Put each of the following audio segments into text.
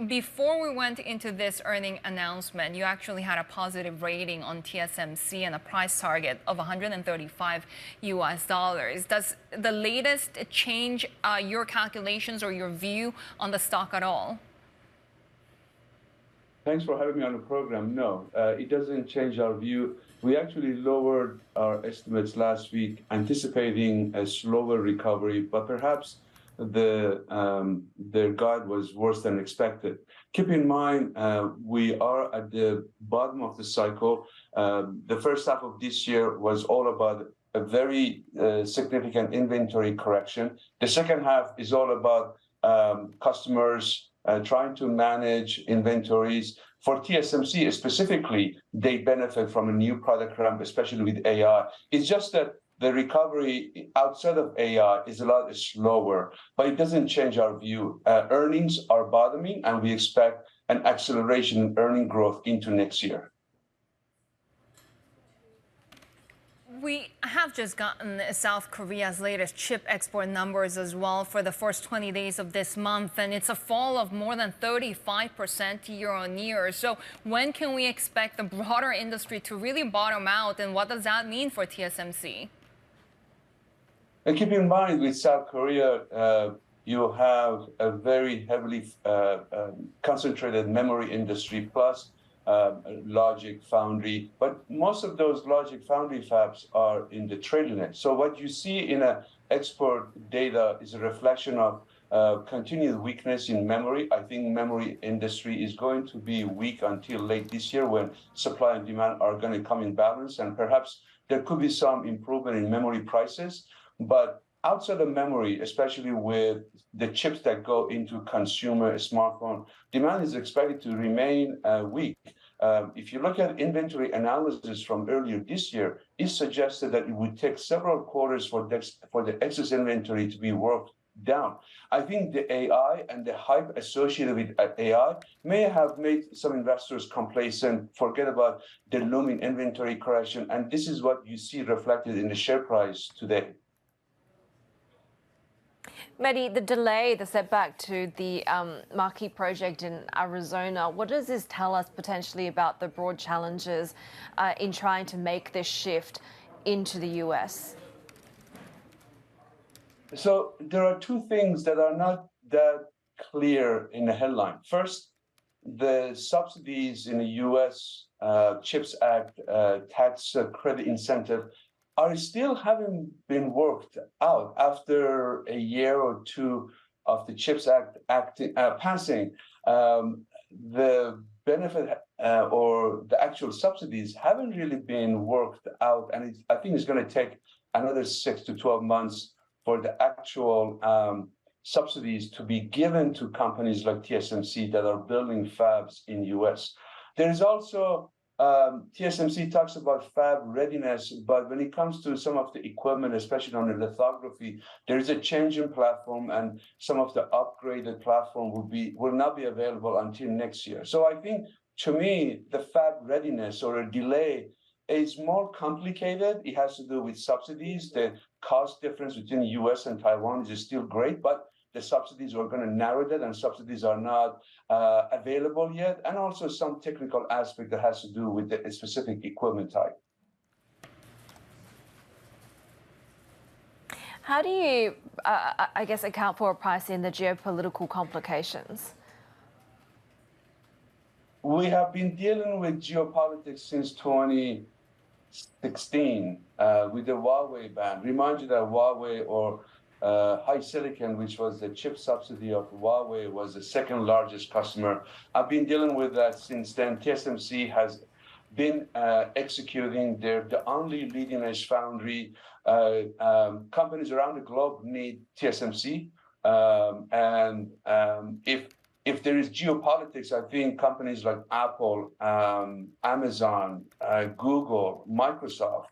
Before we went into this earning announcement, you actually had a positive rating on TSMC and a price target of 135 US dollars. Does the latest change your calculations or your view on the stock at all? Thanks for having me on the program. No, it doesn't change our view. We actually lowered our estimates last week, anticipating a slower recovery, but perhaps their guide was worse than expected. Keep in mind, we are at the bottom of the cycle. The first half of this year was all about a very significant inventory correction. The second half is all about customers trying to manage inventories. For TSMC specifically, they benefit from a new product ramp, especially with AI. It's just that the recovery outside of AI is a lot slower, but it doesn't change our view. Earnings are bottoming, and we expect an acceleration in earning growth into next year. We have just gotten South Korea's latest chip export numbers as well for the first 20 days of this month, and it's a fall of more than 35% year on year. So when can we expect the broader industry to really bottom out, and what does that mean for TSMC? And keep in mind, with South Korea, you have a very heavily concentrated memory industry plus logic foundry, but most of those logic foundry fabs are in the trailing edge. So what you see in export data is a reflection of continued weakness in memory. I think memory industry is going to be weak until late this year, when supply and demand are going to come in balance, and perhaps there could be some improvement in memory prices. But outside of memory, especially with the chips that go into consumer smartphone, demand is expected to remain weak. If you look at inventory analysis from earlier this year, it suggested that it would take several quarters for the excess inventory to be worked down. I think the AI and the hype associated with AI may have made some investors complacent, forget about the looming inventory correction, and this is what you see reflected in the share price today. Mehdi, the delay, the setback to the marquee project in Arizona, what does this tell us potentially about the broad challenges in trying to make this shift into the US? So there are two things that are not that clear in the headline. First, the subsidies in the US CHIPS Act tax credit incentive are still haven't been worked out after a year or two of the CHIPS Act passing. The benefit or the actual subsidies haven't really been worked out, and I think it's going to take another 6 to 12 months for the actual subsidies to be given to companies like TSMC that are building fabs in the US. There is also TSMC talks about fab readiness, but when it comes to some of the equipment, especially on the lithography, there is a change in platform, and some of the upgraded platform will not be available until next year. So I think, to me, the fab readiness or a delay is more complicated. It has to do with subsidies. The cost difference between the US and Taiwan is still great, but the subsidies are going to narrow that, and subsidies are not available yet, and also some technical aspect that has to do with the specific equipment type. How do you, I guess, account for pricing the geopolitical complications? We have been dealing with geopolitics since 2016 with the Huawei ban. Remind you that Huawei, or HiSilicon, which was the chip subsidy of Huawei, was the second largest customer. I've been dealing with that since then. TSMC has been executing. They're the only leading edge foundry. Companies around the globe need TSMC. If there is geopolitics, I think companies like Apple, Amazon, Google, Microsoft,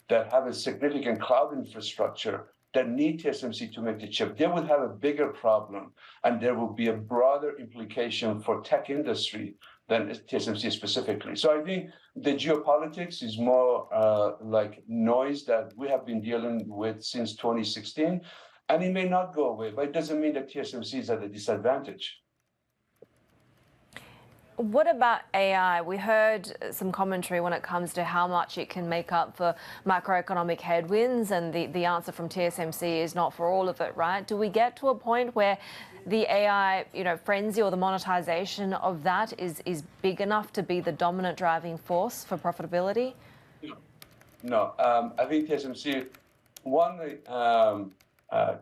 that have a significant cloud infrastructure that need TSMC to make the chip, they would have a bigger problem, and there will be a broader implication for tech industry than TSMC specifically. So I think the geopolitics is more like noise that we have been dealing with since 2016, and it may not go away, but it doesn't mean that TSMC is at a disadvantage. What about AI? We heard some commentary when it comes to how much it can make up for macroeconomic headwinds, and the answer from TSMC is not for all of it, right? Do we get to a point where the AI, frenzy or the monetization of that is big enough to be the dominant driving force for profitability? No, I think TSMC, one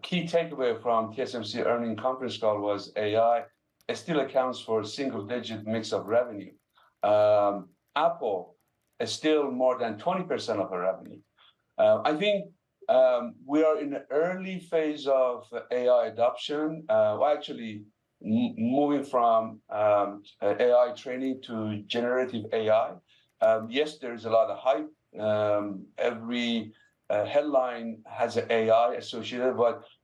key takeaway from TSMC earnings conference call was AI. It still accounts for a single-digit mix of revenue. Apple is still more than 20% of our revenue. I think we are in the early phase of AI adoption. Actually, moving from AI training to generative AI. Yes, there's a lot of hype. Every headline has an AI associated,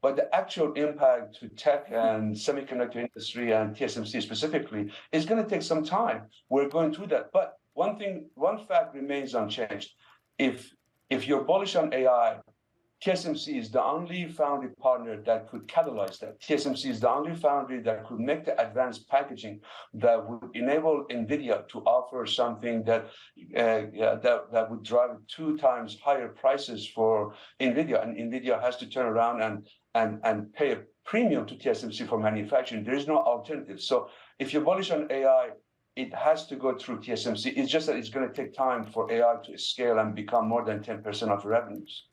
but the actual impact to tech and semiconductor industry and TSMC specifically is going to take some time. We're going through that. But one fact remains unchanged. If you're bullish on AI, TSMC is the only foundry partner that could catalyze that. TSMC is the only foundry that could make the advanced packaging that would enable NVIDIA to offer something that would drive 2 times higher prices for NVIDIA. And NVIDIA has to turn around and pay a premium to TSMC for manufacturing. There is no alternative. So if you're bullish on AI, it has to go through TSMC. It's just that it's going to take time for AI to scale and become more than 10% of revenues.